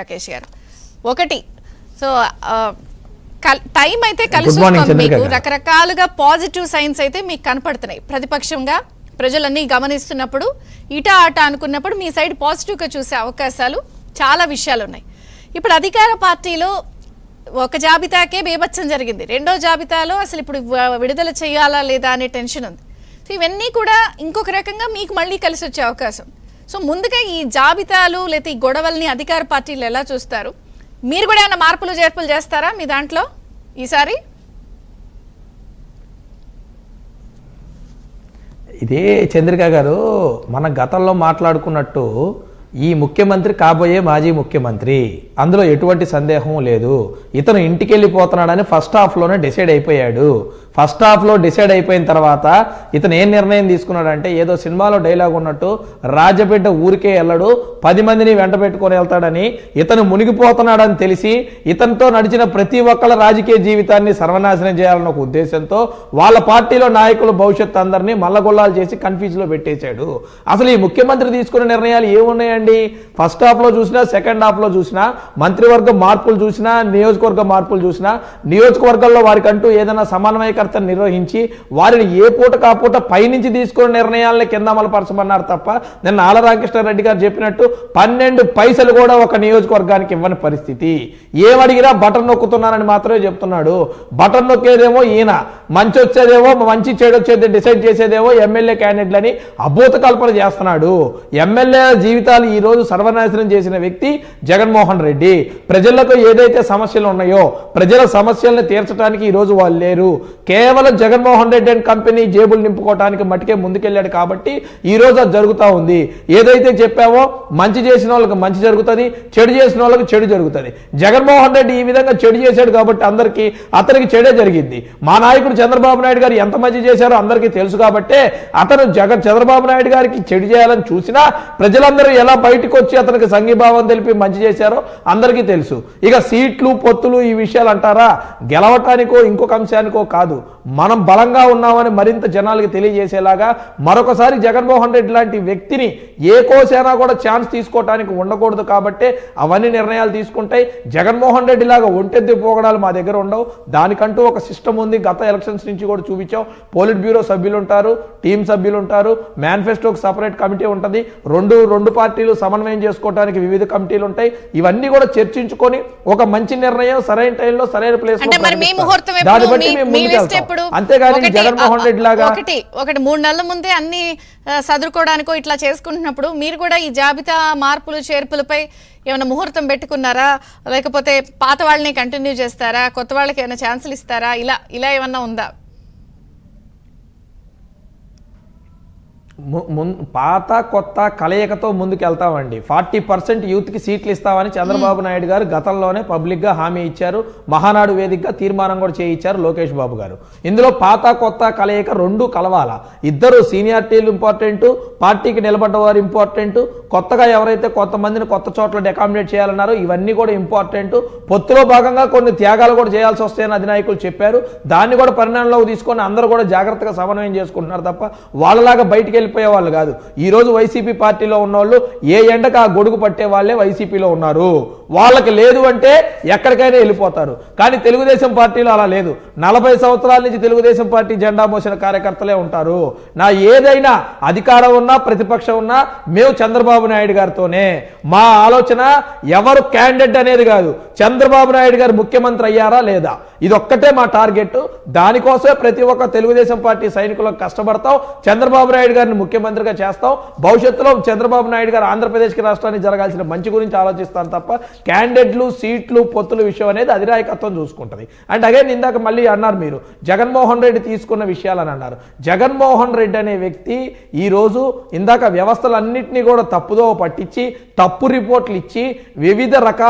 రాకేష్ గారు ఒకటి so time అయితే కలిసి మీకు రకరకాలుగా పాజిటివ్ సైన్స్ అయితే మీకు కనపడుతున్నాయి. ప్రతిపక్షంగా ప్రజలన్నీ గమనిస్తున్నప్పుడు ఇటా ఆట అనుకున్నప్పుడు మీ సైడ్ పాజిటివ్గా చూసే అవకాశాలు చాలా విషయాలు ఉన్నాయి. ఇప్పుడు అధికార పార్టీలో ఒక జాబితాకే బేభత్సం జరిగింది, రెండో జాబితాలో అసలు ఇప్పుడు విడుదల చేయాలా లేదా అనే టెన్షన్ ఉంది. సో ఇవన్నీ కూడా ఇంకొక రకంగా మీకు మళ్ళీ కలిసి వచ్చే అవకాశం. సో ముందుగా ఈ జాబితాలు లేదా ఈ గొడవల్ని అధికార పార్టీలు ఎలా చూస్తారు? మీరు కూడా ఏమైనా మార్పులు చేర్పులు చేస్తారా మీ దాంట్లో ఈసారి? ఇదే చంద్రిక గారు మన గతంలో మాట్లాడుకున్నట్టు ఈ ముఖ్యమంత్రి కాబోయే మాజీ ముఖ్యమంత్రి, అందులో ఎటువంటి సందేహం లేదు. ఇతను ఇంటికి వెళ్ళిపోతున్నాడని ఫస్ట్ హాఫ్లోనే డిసైడ్ అయిపోయాడు. ఫస్ట్ హాఫ్లో డిసైడ్ అయిపోయిన తర్వాత ఇతను ఏం నిర్ణయం తీసుకున్నాడంటే, ఏదో సినిమాలో డైలాగ్ ఉన్నట్టు రాజబిడ్డ ఊరికే వెళ్ళడు 10 మందిని వెంట పెట్టుకొని వెళ్తాడని, ఇతను మునిగిపోతున్నాడని తెలిసి ఇతనితో నడిచిన ప్రతి ఒక్కళ్ళ రాజకీయ జీవితాన్ని సర్వనాశనం చేయాలన్న ఒక ఉద్దేశంతో వాళ్ళ పార్టీలో నాయకుల భవిష్యత్తు అందరినీ మల్లగొల్లాలు చేసి కన్ఫ్యూజ్లో పెట్టేశాడు. అసలు ఈ ముఖ్యమంత్రి తీసుకున్న నిర్ణయాలు ఏమున్నాయండి? ఫస్ట్ హాఫ్లో చూసినా సెకండ్ హాఫ్లో చూసినా మంత్రివర్గ మార్పులు చూసినా నియోజకవర్గ మార్పులు చూసినా నియోజకవర్గాల్లో వారికంటూ ఏదైనా సమన్వయకర్తను నిర్వహించి వారిని ఏ పూట కాపూట పైనుంచి తీసుకున్న నిర్ణయాలని కింద అమలుపరచమన్నారు తప్ప నిన్న ఆళ్ల రామకృష్ణారెడ్డి గారు చెప్పినట్టు 12 పైసలు కూడా ఒక నియోజకవర్గానికి ఇవ్వని పరిస్థితి. ఏమడిగినా బటన్ నొక్కుతున్నారని మాత్రమే చెప్తున్నాడు. బటన్ నొక్కేదేమో ఈయన, మంచి వచ్చేదేమో మంచి చెడు వచ్చేది డిసైడ్ చేసేదేమో ఎమ్మెల్యే క్యాండిడేట్లని అభూత కల్పన చేస్తున్నాడు. ఎమ్మెల్యే జీవితాలు ఈ రోజు సర్వనాశనం చేసిన వ్యక్తి జగన్మోహన్ రెడ్డి. ప్రజలకు ఏదైతే సమస్యలు ఉన్నాయో ప్రజల సమస్యలను తీర్చడానికి ఈ రోజు వాళ్ళు లేరు. కేవలం జగన్మోహన్ రెడ్డి అండ్ కంపెనీ జేబులు నింపుకోవడానికి మట్టుకే ముందుకెళ్ళాడు కాబట్టి ఈ రోజు అది జరుగుతూ ఉంది. ఏదైతే చెప్పామో మంచి చేసిన వాళ్ళకి మంచి జరుగుతుంది, చెడు చేసిన వాళ్ళకి చెడు జరుగుతుంది. జగన్మోహన్ రెడ్డి ఈ విధంగా చెడు చేశాడు కాబట్టి అతనికి చెడే జరిగింది. మా నాయకుడు చంద్రబాబు నాయుడు గారు ఎంత మంచి చేశారో అందరికీ తెలుసు కాబట్టే అతను చంద్రబాబు నాయుడు గారికి చెడు చేయాలని చూసినా ప్రజలందరూ ఎలా బయటకు వచ్చి అతనికి సంఘీభావం తెలిపి మంచి చేశారో అందరికీ తెలుసు. ఇక సీట్లు పొత్తులు ఈ విషయాలు అంటారా, గెలవటానికో ఇంకొక అంశానికో కాదు, మనం బలంగా ఉన్నామని మరింత జనాలకి తెలియజేసేలాగా మరొకసారి జగన్మోహన్ రెడ్డి లాంటి వ్యక్తిని ఏ కోసైనా కూడా ఛాన్స్ తీసుకోవటానికి ఉండకూడదు కాబట్టే అవన్నీ నిర్ణయాలు తీసుకుంటాయి. జగన్మోహన్ రెడ్డి లాగా ఒంటెద్దు పోగడాలు మా దగ్గర ఉండవు. దానికంటూ ఒక సిస్టమ్ ఉంది. గత ఎలక్షన్స్ నుంచి కూడా చూపించాం. పోలిట్ బ్యూరో సభ్యులు ఉంటారు, టీం సభ్యులు ఉంటారు, మేనిఫెస్టోకి సపరేట్ కమిటీ ఉంటుంది, రెండు పార్టీలు సమన్వయం చేసుకోవడానికి వివిధ కమిటీలు ఉంటాయి. ఇవన్నీ కూడా చర్చించుకొని ఒక మంచి నిర్ణయం సరైన టైంలో సరైన ప్లేస్ దాన్ని బట్టి మేము ముందుకెళ్తాం. అంతేగాని జగన్మోహన్ రెడ్డి లాగా ఒకటి 3 నెలల ముందే అన్ని సదురుకోవడానికో ఇట్లా చేసుకుంటున్నప్పుడు మీరు కూడా ఈ జాబితా మార్పులు చేర్పులపై ఏమైనా ముహూర్తం పెట్టుకున్నారా? లేకపోతే పాత వాళ్ళని కంటిన్యూ చేస్తారా? కొత్త వాళ్ళకి ఏమైనా ఛాన్సులు ఇస్తారా? ఇలా ఏమన్నా ఉందా? పాత కొత్త కలయికతో ముందుకు వెళ్తామండి. 40% యూత్కి సీట్లు ఇస్తామని చంద్రబాబు నాయుడు గారు గతంలోనే పబ్లిక్గా హామీ ఇచ్చారు. మహానాడు వేదికగా తీర్మానం కూడా చేయించారు లోకేష్ బాబు గారు. ఇందులో పాత కొత్త కలయిక రెండు కలవాల. ఇద్దరు సీనియారిటీలు ఇంపార్టెంట్, పార్టీకి నిలబడ్డవారు ఇంపార్టెంట్, కొత్తగా ఎవరైతే కొంతమందిని కొత్త చోట్ల అకామిడేట్ చేయాలన్నారో ఇవన్నీ కూడా ఇంపార్టెంట్. పొత్తులో భాగంగా కొన్ని త్యాగాలు కూడా చేయాల్సి వస్తాయని అధినాయకులు చెప్పారు. దాన్ని కూడా పరిణామంలోకి తీసుకొని అందరూ కూడా జాగ్రత్తగా సమన్వయం చేసుకుంటున్నారు తప్ప వాళ్ళలాగా బయటికి వెళ్ళిపోయే వాళ్ళు కాదు. ఈ రోజు వైసీపీ పార్టీలో ఉన్న వాళ్ళు ఏ ఎండకు ఆ గొడుగు పట్టే వాళ్ళే వైసీపీలో ఉన్నారు. వాళ్ళకి లేదు అంటే ఎక్కడికైనా వెళ్ళిపోతారు. కానీ తెలుగుదేశం పార్టీలో అలా లేదు. 40 సంవత్సరాల నుంచి తెలుగుదేశం పార్టీ జెండా మోసిన కార్యకర్తలే ఉంటారు. ఏదైనా అధికారం ఉన్నా ప్రతిపక్షం ఉన్నా మేము చంద్రబాబు నాయుడు గారితోనే. మా ఆలోచన ఎవరు క్యాండిడేట్ అనేది కాదు, చంద్రబాబు నాయుడు గారు ముఖ్యమంత్రి అయ్యారా లేదా, ఇదొక్కటే మా టార్గెట్. దానికోసమే ప్రతి ఒక్క తెలుగుదేశం పార్టీ సైనికులకు కష్టపడతాం. చంద్రబాబు నాయుడు గారిని ముఖ్యమంత్రిగా చేస్తాం. భవిష్యత్తులో చంద్రబాబు నాయుడు గారు ఆంధ్రప్రదేశ్కి రాష్ట్రానికి జరగాల్సిన మంచి గురించి ఆలోచిస్తాను తప్ప క్యాండిడేట్లు సీట్లు పొత్తుల విషయం అనేది అధినాయకత్వం చూసుకుంటుంది. అండ్ అగైన్ ఇందాక మళ్ళీ అన్నారు మీరు జగన్మోహన్ రెడ్డి తీసుకున్న విషయాలని అన్నారు. జగన్మోహన్ రెడ్డి అనే వ్యక్తి ఈరోజు ఇందాక వ్యవస్థలన్నింటినీ కూడా తప్పుదో పట్టించి తప్పు రిపోర్ట్లు ఇచ్చి వివిధ రకాల